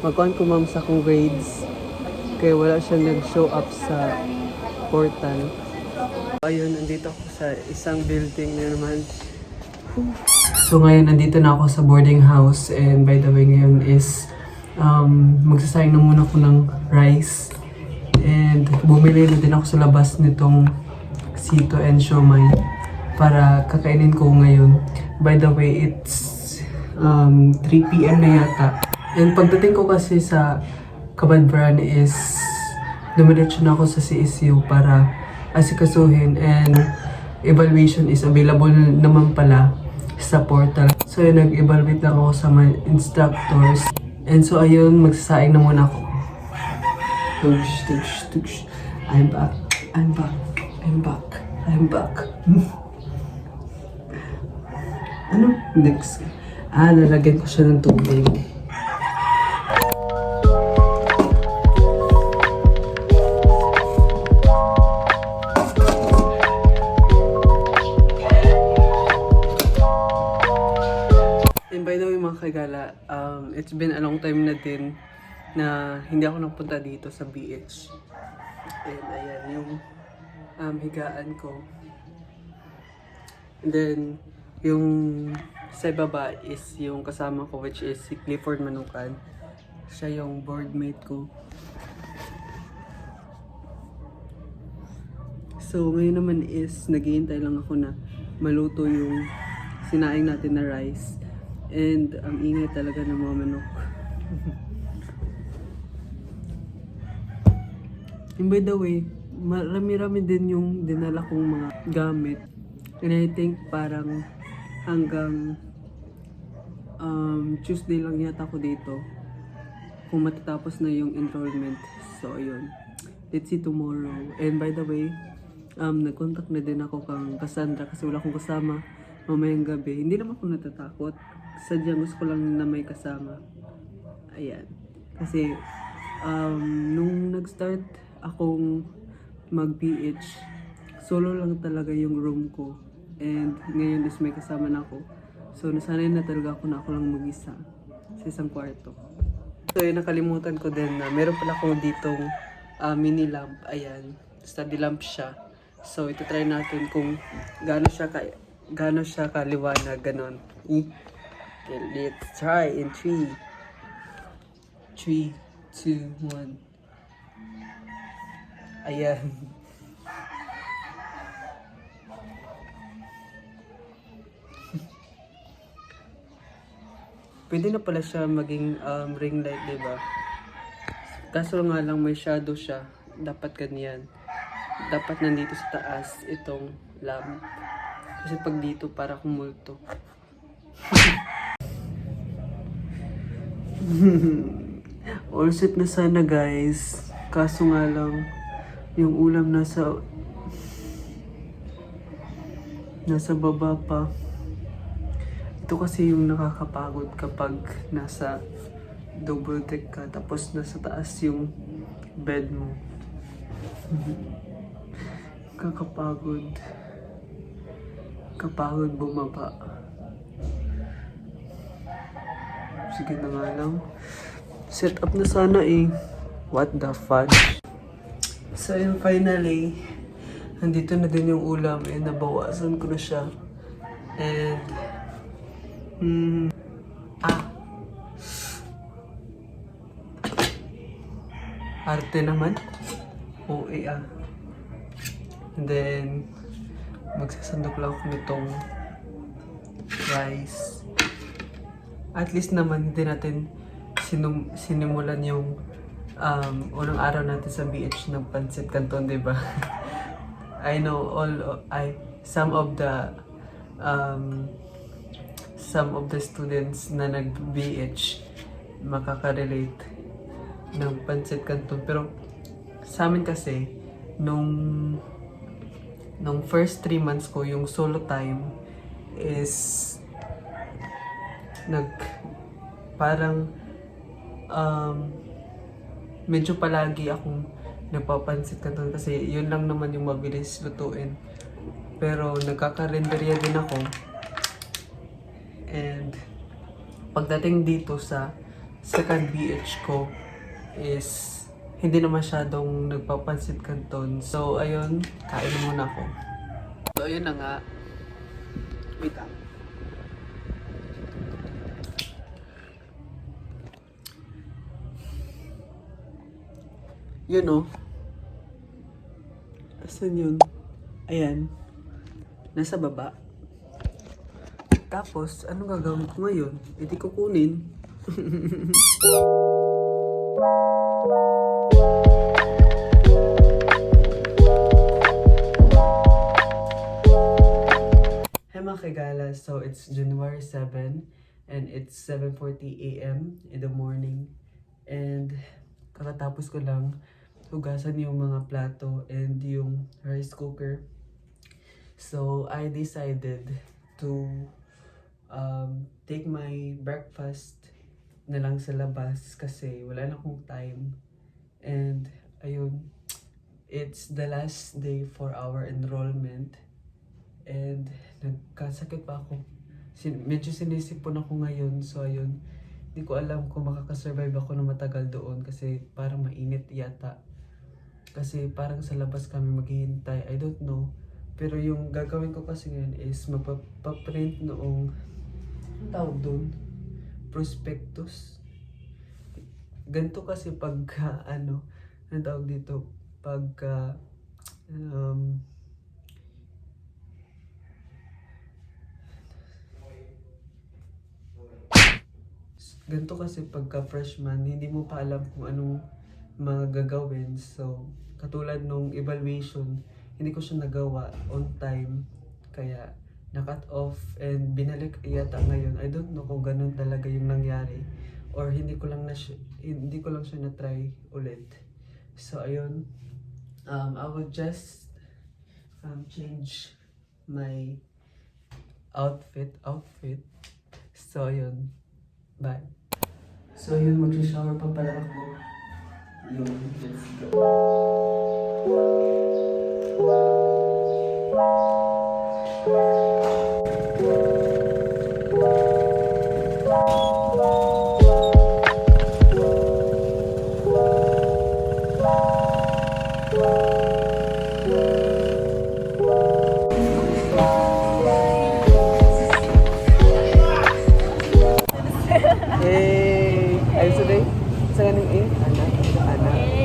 magkuhan ko ma'am sa akong grades. Kaya wala siya nag-show up sa portal. Ayun, nandito ako sa isang building na naman. So ngayon, nandito na ako sa boarding house. And by the way, ngayon is magsasayang na muna ako ng rice. And bumili na din ako sa labas nitong sito and siomai para kakainin ko ngayon. By the way, it's 3 PM na yata. And pagdating ko kasi sa Kabadbaran is dumiretso na ako sa CSU para asikasuhin, and evaluation is available naman pala sa portal. So yun, nag-evaluate lang ako sa mga instructors. And so ayun, magsasaing na muna ako. Tush, tush, tush. I'm back. I'm back. I'm back. I'm back. Ano? Next. Lalagyan ko siya ng tubig. Kagala, it's been a long time na din na hindi ako napunta dito sa beach. And ayan yung higaan ko. And then yung sa baba is yung kasama ko, which is si Clifford Manukan. Siya yung boardmate ko. So ngayon naman is naghihintay lang ako na maluto yung sinaing natin na rice. And ang ingay talaga ng mga manok. And by the way, marami-rami din yung dinala kong mga gamit. And I think parang hanggang Tuesday lang yata ako dito kung matatapos na yung enrollment. So ayun, let's see tomorrow. And by the way, nag-contact na din ako kang Cassandra kasi wala akong kasama mamayang gabi. Hindi naman ako natatakot. Sadyang gusto ko lang na may kasama. Ayan. Kasi, nung nag-start akong mag-PH, solo lang talaga yung room ko. And ngayon is may kasama na ako. So, nasanay na talaga ako na ako lang mag-isa sa isang kwarto. So, yun, nakalimutan ko din na meron pala akong ditong mini lamp. Ayan. Study lamp siya. So, ito try natin kung gaano siya kaliwanag, ganon. Okay, let's try in 3, 2, 1. Ayan. Pwede na pala siya maging ring light, diba? Kaso nga lang may shadow siya. Dapat ganyan. Dapat nandito sa taas itong lamp. Kasi pag dito para kumulto. All set na sana guys. Kaso nga lang yung ulam nasa baba pa. Ito kasi yung nakakapagod kapag nasa double deck ka tapos nasa taas yung bed mo. Kakapagod. Kapagod bumaba. Sige na nga lang. Set up na sana eh. What the fudge? So yun, finally, nandito na din yung ulam and nabawasan ko na siya. And arte naman. OA And then magsasandok lang ako nitong rice. At least naman hindi natin sinimulan yung unang araw natin sa BH ng Pancit Canton, diba? I know some of the students na nag-BH makaka-relate ng Pancit Canton. Pero sa amin kasi nung first 3 months ko, yung solo time is parang medyo palagi akong nagpapansit Canton kasi yun lang naman yung mabilis lutuin. Pero nagkakarenderya din ako. And pagdating dito sa second BH ko is hindi na masyadong nagpapansit kanton. So, ayun, kain muna ako. So, ayun na nga. Wait lang. Yun oh. Asan yun? Ayan. Nasa baba. Tapos, anong gagawin ko ngayon? Hindi ko kunin. Hey mga kagala, so it's January 7 and it's 7:40 a.m. in the morning. And kakatapos ko lang hugasan yung mga plato and yung rice cooker. So I decided to take my breakfast na lang sa labas kasi wala na akong time. And ayun, it's the last day for our enrollment. And nagkasakit pa ako. Medyo sinisipon ako ngayon. So ayun, hindi ko alam kung makakasurvive ako na matagal doon kasi parang mainit yata. Kasi parang sa labas kami maghihintay. I don't know. Pero yung gagawin ko kasi ngayon is magpaprint noong tawag doon, prospectus. Ganito kasi pagka ano tawag dito, pagka ganito kasi pagka freshman, hindi mo pa alam kung anong mga gagawin. So, katulad nung evaluation, hindi ko siya nagawa on time. Kaya, na-cut off and binalik yata ngayon. I don't know kung ganun talaga yung nangyari. Or hindi ko lang siya na-try ulit. So, ayun. I will just change my outfit. So, ayun. Bye. So yun, mag-shower pa pala ako. Yun, let's go. Hey! Ayos today? Sa ganun eh? Anak.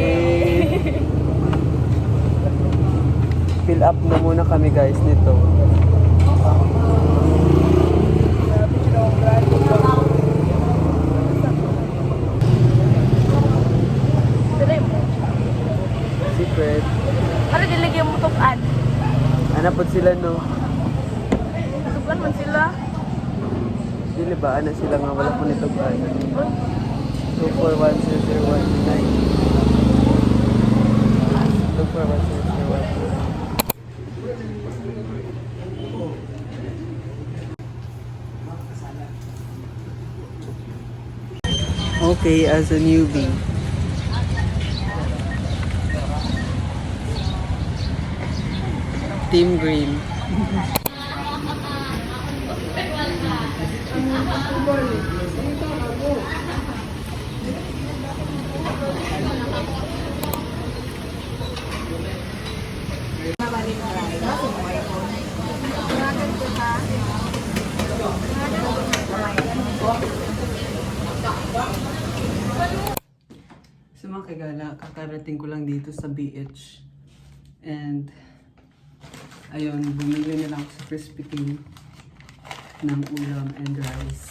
Eh! Fill up na muna kami guys nito. Secret. Para dilagyan mo tukan. Ano po sila no? Tukan man sila. Dili ba? Ano sila nga wala po nito ba? 2410019 2410019. Okay, as a newbie. Team Green. So mga kagala, kakarating ko lang dito sa BH. And ayun, bumili na lang ako sa Krispy Kreme ng ulam and rice.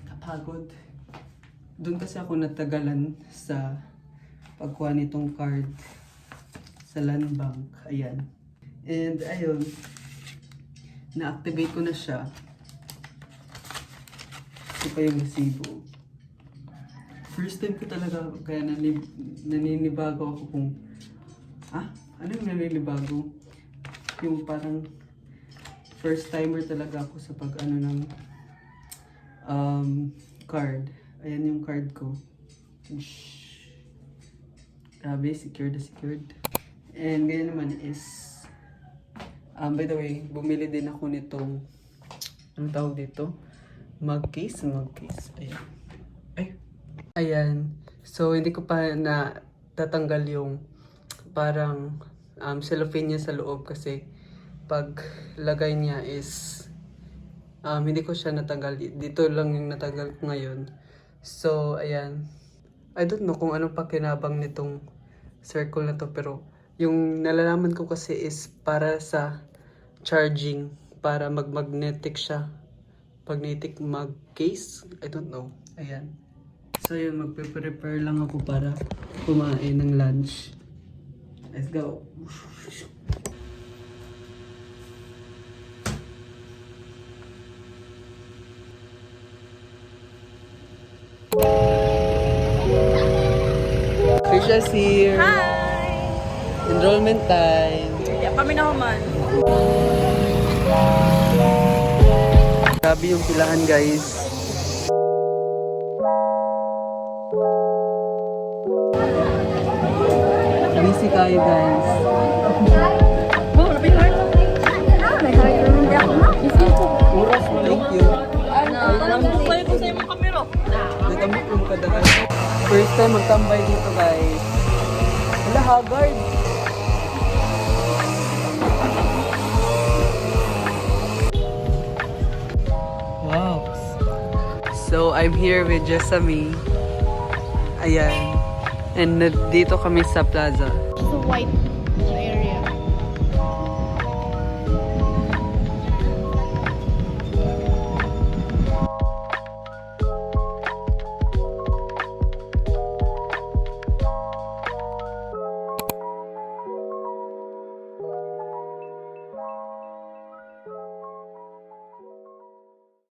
Kapagod. Doon kasi ako natagalan sa pagkuha nitong card sa Land Bank. Ayan. And ayun, na-activate ko na siya. Ito pa yung resibo. First time ko talaga, kaya naninibago ako kung ano yung naninibago? Yung parang first timer talaga ako sa pag ano ng card. Ayan yung card ko. Grabe, secured. And ganyan naman is by the way, bumili din ako nitong anong tawag dito? mag-case. Ayan. Ay. Ayan. So, hindi ko pa na tatanggal yung parang cellophane niya sa loob kasi pag lagay niya is hindi ko siya natanggal. Dito lang yung natanggal ko ngayon. So, ayan. I don't know kung anong pakinabang nitong circle na to pero yung nalalaman ko kasi is para sa charging, para mag-magnetic siya. Magnetic mag-case? I don't know. Ayan. So yun, magpe-prepare lang ako para kumain ng lunch. Let's go. Trisha's here. Hi! Enrollment time. Yeah, kami na human. Grabe yung pilahan, guys. Busy kayo, guys. Oh, napin heart. May heart. Remember ako na? Thank you. Tanong ko sa'yo kung sa'yo mong kamero. Nagamit yung kadagan. First time magtambay dito, guys. Wala, haggard. Wow. So, I'm here with Jessamine. Ayan. And dito kami sa plaza. So white.